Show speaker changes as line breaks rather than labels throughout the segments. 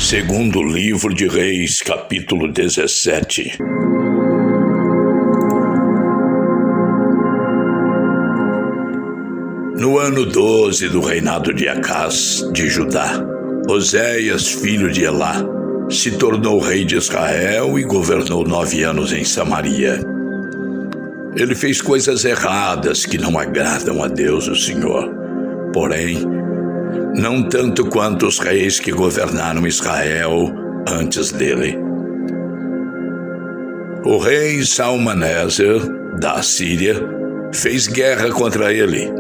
Segundo livro de Reis, capítulo 17. No ano 12 do reinado de Acás, de Judá, Oséias, filho de Elá, se tornou rei de Israel e governou 9 anos em Samaria. Ele fez coisas erradas que não agradam a Deus, o Senhor. Porém, não tanto quanto os reis que governaram Israel antes dele. O rei Salmaneser, da Assíria, fez guerra contra ele.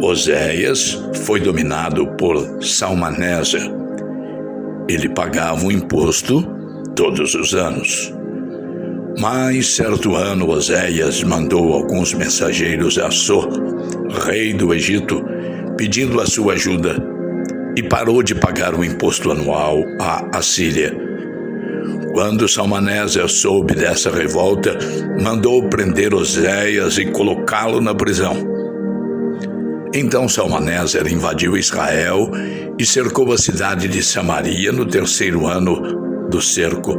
Oséias foi dominado por Salmaneser. Ele pagava um imposto todos os anos. Mas, certo ano, Oséias mandou alguns mensageiros a So, rei do Egito, pedindo a sua ajuda, e parou de pagar o imposto anual à Assíria. Quando Salmaneser soube dessa revolta, mandou prender Oséias e colocá-lo na prisão. Então Salmaneser invadiu Israel e cercou a cidade de Samaria no 3º ano do cerco,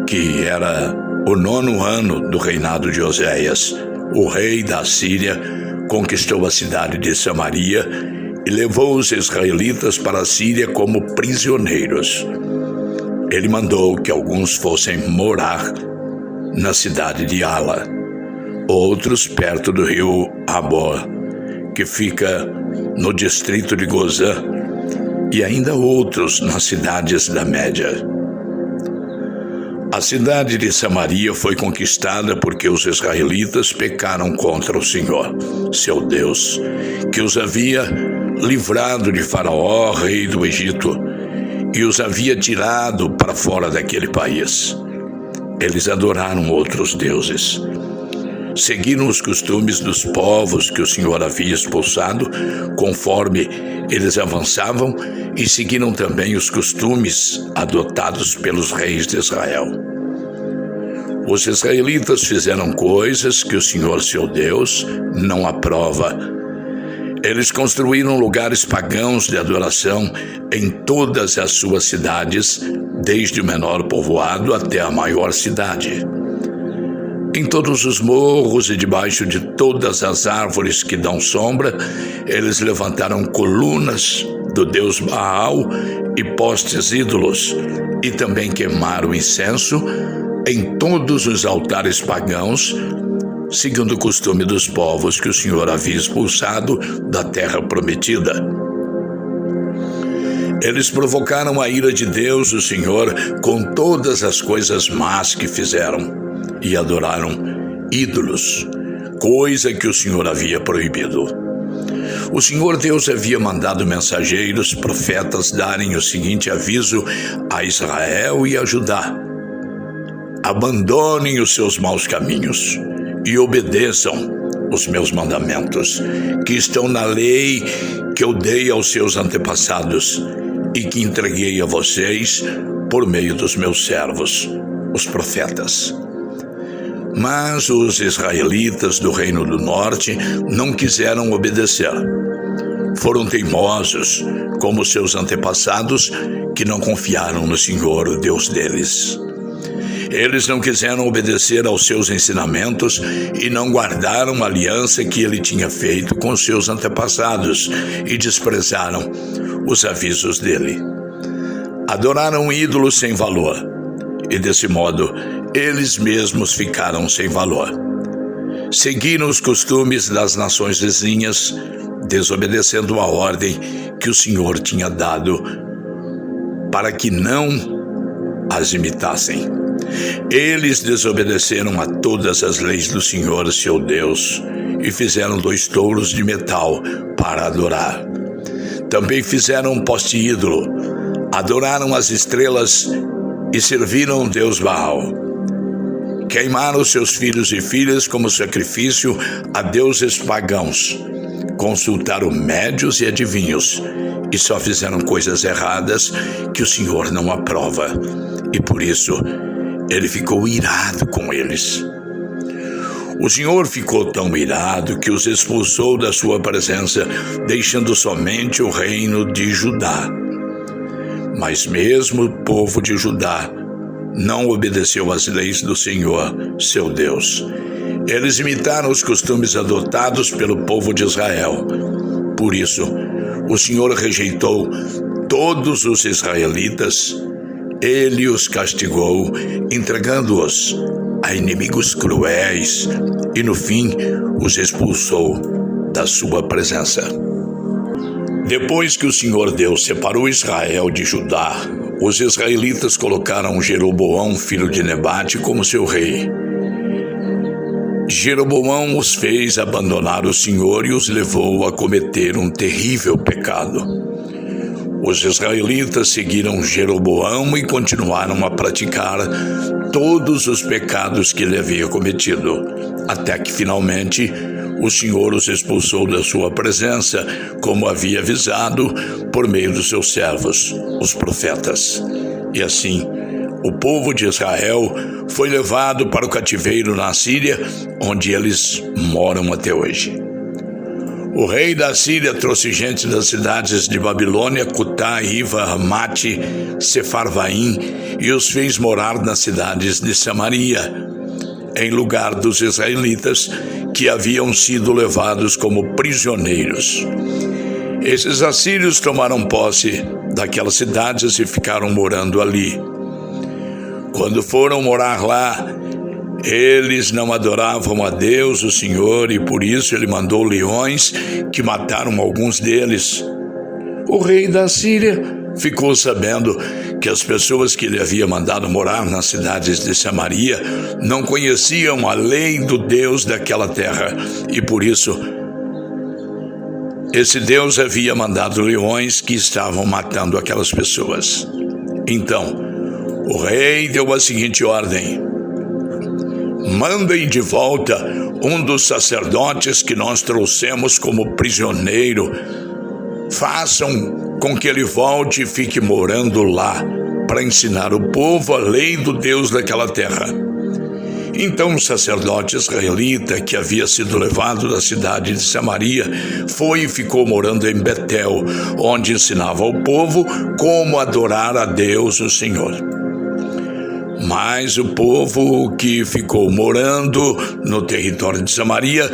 que era o 9º ano do reinado de Oséias. O rei da Assíria conquistou a cidade de Samaria e levou os israelitas para a Síria como prisioneiros. Ele mandou que alguns fossem morar na cidade de Ala, outros perto do rio Abor, que fica no distrito de Gozã, e ainda outros nas cidades da Média. A cidade de Samaria foi conquistada porque os israelitas pecaram contra o Senhor, seu Deus, que os havia livrado de Faraó, rei do Egito, e os havia tirado para fora daquele país. Eles adoraram outros deuses. Seguiram os costumes dos povos que o Senhor havia expulsado, conforme eles avançavam, e seguiram também os costumes adotados pelos reis de Israel. Os israelitas fizeram coisas que o Senhor, seu Deus, não aprova. Eles construíram lugares pagãos de adoração em todas as suas cidades, desde o menor povoado até a maior cidade. Em todos os morros e debaixo de todas as árvores que dão sombra, eles levantaram colunas do deus Baal e postes ídolos, e também queimaram incenso em todos os altares pagãos, seguindo o costume dos povos que o Senhor havia expulsado da terra prometida. Eles provocaram a ira de Deus, o Senhor, com todas as coisas más que fizeram, e adoraram ídolos, coisa que o Senhor havia proibido. O Senhor Deus havia mandado mensageiros, profetas, darem o seguinte aviso a Israel e a Judá: abandonem os seus maus caminhos e obedeçam os meus mandamentos, que estão na lei que eu dei aos seus antepassados e que entreguei a vocês por meio dos meus servos, os profetas. Mas os israelitas do Reino do Norte não quiseram obedecer. Foram teimosos, como seus antepassados, que não confiaram no Senhor, o Deus deles. Eles não quiseram obedecer aos seus ensinamentos e não guardaram a aliança que ele tinha feito com seus antepassados e desprezaram os avisos dele. Adoraram ídolos sem valor e, desse modo, eles mesmos ficaram sem valor. Seguiram os costumes das nações vizinhas, desobedecendo a ordem que o Senhor tinha dado para que não as imitassem. Eles desobedeceram a todas as leis do Senhor, seu Deus, e fizeram 2 touros de metal para adorar. Também fizeram um poste ídolo, adoraram as estrelas e serviram o deus Baal. Queimaram seus filhos e filhas como sacrifício a deuses pagãos. Consultaram médios e adivinhos e só fizeram coisas erradas que o Senhor não aprova. E por isso, ele ficou irado com eles. O Senhor ficou tão irado que os expulsou da sua presença, deixando somente o reino de Judá. Mas mesmo o povo de Judá não obedeceu às leis do Senhor, seu Deus. Eles imitaram os costumes adotados pelo povo de Israel. Por isso, o Senhor rejeitou todos os israelitas. Ele os castigou, entregando-os a inimigos cruéis e, no fim, os expulsou da sua presença. Depois que o Senhor Deus separou Israel de Judá, os israelitas colocaram Jeroboão, filho de Nebate, como seu rei. Jeroboão os fez abandonar o Senhor e os levou a cometer um terrível pecado. Os israelitas seguiram Jeroboão e continuaram a praticar todos os pecados que ele havia cometido, até que finalmente o Senhor os expulsou da sua presença, como havia avisado por meio dos seus servos, os profetas. E assim, o povo de Israel foi levado para o cativeiro na Síria, onde eles moram até hoje. O rei da Síria trouxe gente das cidades de Babilônia, Cutá, Iva, Ramate, Sefarvaim, e os fez morar nas cidades de Samaria, em lugar dos israelitas que haviam sido levados como prisioneiros. Esses assírios tomaram posse daquelas cidades e ficaram morando ali. Quando foram morar lá, eles não adoravam a Deus, o Senhor, e por isso ele mandou leões que mataram alguns deles. O rei da Síria ficou sabendo que as pessoas que ele havia mandado morar nas cidades de Samaria não conheciam a lei do Deus daquela terra, e por isso esse Deus havia mandado leões que estavam matando aquelas pessoas. Então, o rei deu a seguinte ordem: mandem de volta um dos sacerdotes que nós trouxemos como prisioneiro. Façam com que ele volte e fique morando lá, para ensinar o povo a lei do Deus daquela terra. Então o sacerdote israelita, que havia sido levado da cidade de Samaria, foi e ficou morando em Betel, onde ensinava ao povo como adorar a Deus, o Senhor. Mas o povo que ficou morando no território de Samaria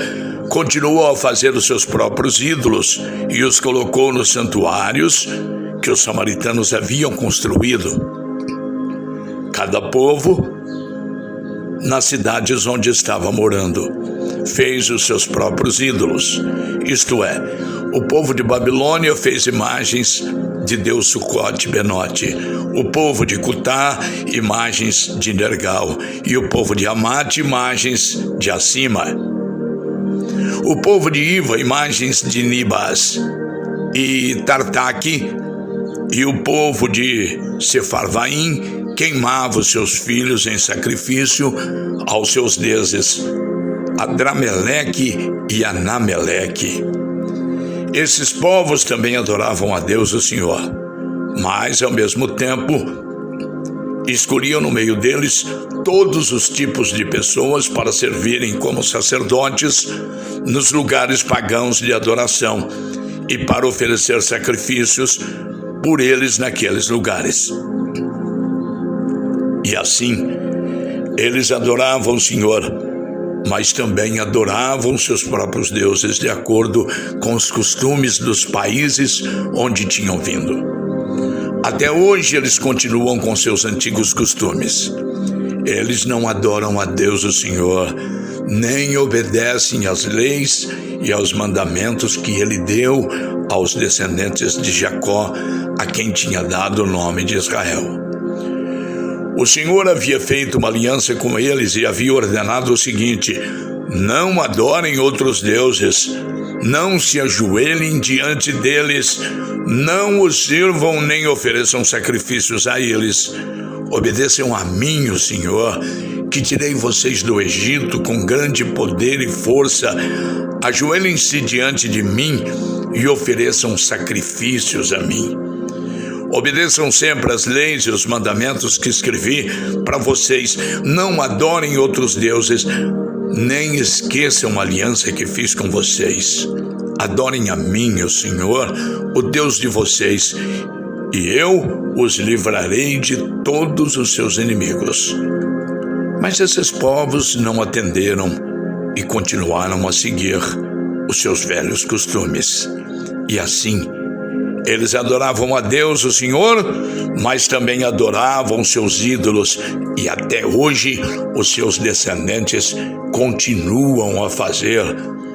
continuou a fazer os seus próprios ídolos e os colocou nos santuários que os samaritanos haviam construído. Cada povo, nas cidades onde estava morando, fez os seus próprios ídolos. Isto é, o povo de Babilônia fez imagens de Deus Sucote Benote, o povo de Cutá, imagens de Nergal, e o povo de Amate, imagens de Acima. O povo de Iva, imagens de Nibas e Tartaque, e o povo de Sefarvaim queimava os seus filhos em sacrifício aos seus deuses, Adrameleque e Anameleque. Esses povos também adoravam a Deus, o Senhor, mas ao mesmo tempo escolhiam no meio deles todos os tipos de pessoas para servirem como sacerdotes nos lugares pagãos de adoração e para oferecer sacrifícios por eles naqueles lugares. E assim, eles adoravam o Senhor, mas também adoravam seus próprios deuses de acordo com os costumes dos países onde tinham vindo. Até hoje eles continuam com seus antigos costumes. Eles não adoram a Deus, o Senhor, nem obedecem às leis e aos mandamentos que ele deu aos descendentes de Jacó, a quem tinha dado o nome de Israel. O Senhor havia feito uma aliança com eles e havia ordenado o seguinte: não adorem outros deuses, não se ajoelhem diante deles, não os sirvam nem ofereçam sacrifícios a eles. Obedeçam a mim, o Senhor, que tirei vocês do Egito com grande poder e força. Ajoelhem-se diante de mim e ofereçam sacrifícios a mim. Obedeçam sempre as leis e os mandamentos que escrevi para vocês. Não adorem outros deuses, nem esqueçam a aliança que fiz com vocês. Adorem a mim, o Senhor, o Deus de vocês, e eu os livrarei de todos os seus inimigos. Mas esses povos não atenderam e continuaram a seguir os seus velhos costumes. E assim, eles adoravam a Deus, o Senhor, mas também adoravam seus ídolos, e até hoje os seus descendentes continuam a fazer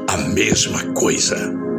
a mesma coisa.